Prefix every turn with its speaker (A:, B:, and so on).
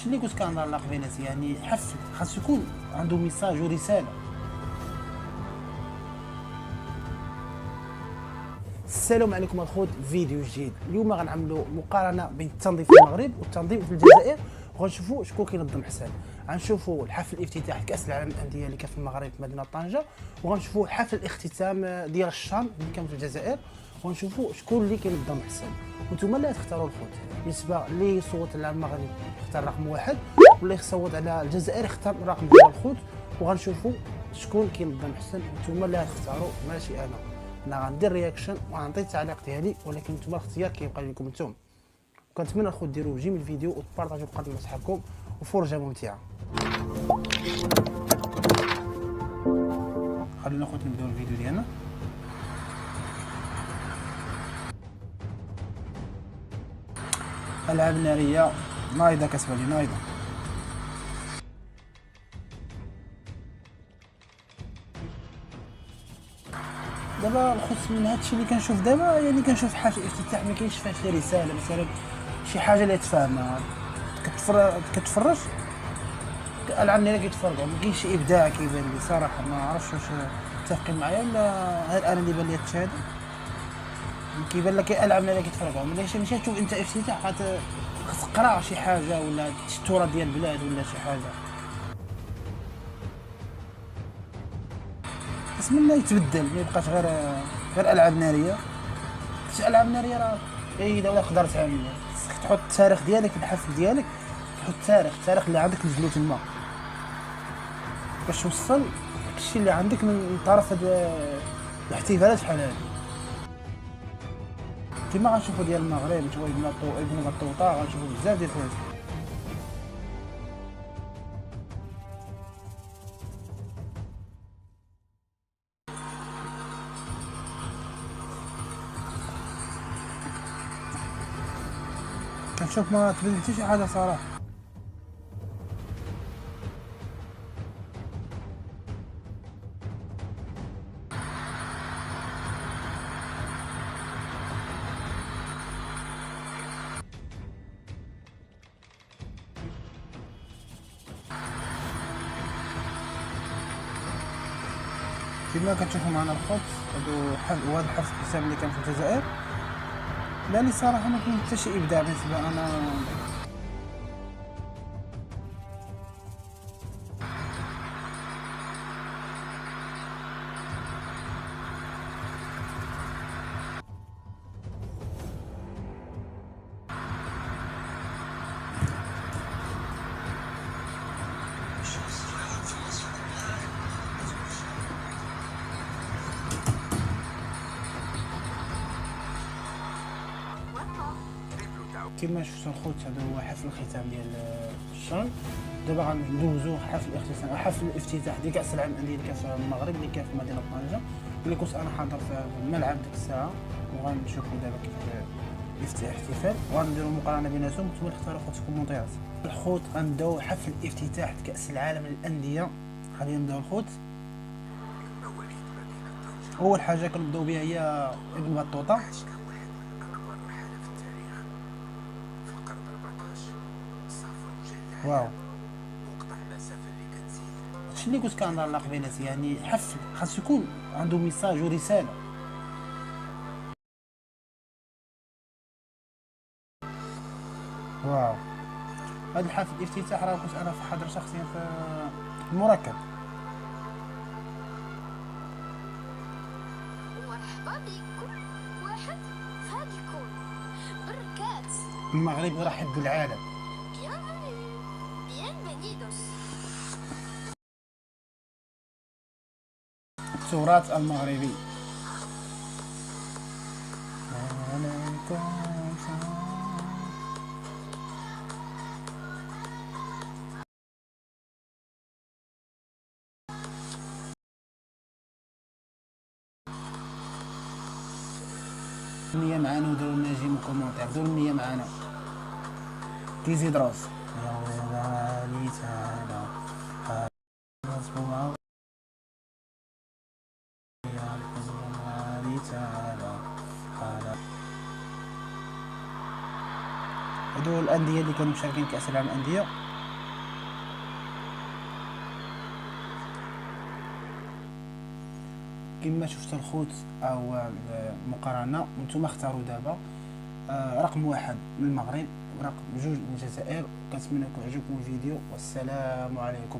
A: هادشي اللي كنت كنهضر على قبيلاتي، يعني حفل خاص يكون عنده ميساج ورساله. السلام عليكم الخوت، فيديو جديد. اليوم غنعملوا مقارنه بين التنظيم في المغرب والتنظيم في الجزائر، وغنشوفوا شكون كينظم احسن. غنشوفوا الحفل الافتتاح كاس العالم للانديه اللي كان في المغرب في مدينه طنجه، وغنشوفوا حفل الاختتام ديال الشان اللي كان في الجزائر، وغنشوفوا شكون اللي كينظم احسن. وانتم اللي تختاروا الخوت. بالنسبه اللي يصوت على المغرب اختار رقم واحد، واللي يصوت على الجزائر اختار رقم ديال الخوت، وغنشوفوا شكون كينظم احسن. وانتم اللي تختاروا ماشي انا غندير رياكشن وغنعطي التعليق ديالي، ولكن نتوما الاختيار كيبقى لكم نتوما. كنتمنى الخوت ديروا جيم الفيديو وتبارطاجيو بقدر مع صحابكم، وفرجه ممتعه. خلينا خوت نبداو الفيديو ديالنا. العاب ناريه نايضه كتبان لي نايضه. دابا الخص من هادشي اللي كنشوف دابا، يعني كنشوف حفل الافتتاح ما كاينش فيها شي رساله، مثلا شي حاجه اللي تفهمها. كتفرج العاب ناريه كيتفرجوا، ما كاينش شي ابداع كيبان لي صراحه. ما عرفتش واش متفقين معايا ولا غير انا اللي بان لي هادشي هذا. كيبان لك العاب ناريه كيتفرجوا، ماشي تشوف انت افتتاح خاص تقرا شي حاجه ولا شي تراث ديال البلاد ولا شي حاجه. بسم الله يتبدل، ما يبقاش غير العاب ناريه. الالعاب الناريه راه اي دوله تقدر تعمل، خصك تحط التاريخ ديالك في الحفل ديالك، تحط التاريخ اللي عندك نزلو تما باش توصل داكشي اللي عندك من طرف هاد الاحتفالات بحال هادي. كيما غنشوفوا ديال المغرب، نشوفوا ابن بطوطه، غنشوفوا بزاف ديال الحوايج. كنشوف ما تبدل حتى شي حاجه صراحه. كما كتشوفوا معنا الخبز، وهذا الحفل الحساب اللي كان في الجزائر، لا لي صراحه ما كاين حتى شي ابداع بالنسبه انا. كما شفتوا الخوت، هذا هو حفل الختام ديال الشان. دابا غندوزو حفل الافتتاح ديال كاس العالم للانديه اللي كان في المغرب، اللي كان في مدينه طنجه، اللي كنت انا حاضر في الملعب ديك الساعه. وغنشوفوا دابا كيف يفتح الاحتفال، وغنديروا مقارنه بيناتهم. نتوما اللي اختاروا خوت في الكومونتيرات. الخوت غنبداو حفل افتتاح كاس العالم للانديه. خلينا نبداو الخوت. اول حاجه كنبداو بها هي ابن بطوطه. واو، هادشي اللي كنت كنهضر على قبيلاتي، يعني حفل خاص يكون عنده ميساج ورساله. واو، هذا الحفل الافتتاح راه كنت انا في حضر شخصيا في المركب.
B: مرحبا بكل واحد غادي يكون بركات.
A: المغرب يرحب بالعالم.
B: Bienvenidos.
A: التراث المغربي. النية معانا وداروا لنا جيم كومونتير، داروا النية معانا تيزيد راس. هادو الانديه اللي كانوا مشاركين كاس العالم للانديه. كما شفتوا الخوت او المقارنه، وانتم اختاروا دابا رقم 1 من المغرب ورقم 2 من الجزائر. كنتمنى يكون عجبكم الفيديو، والسلام عليكم.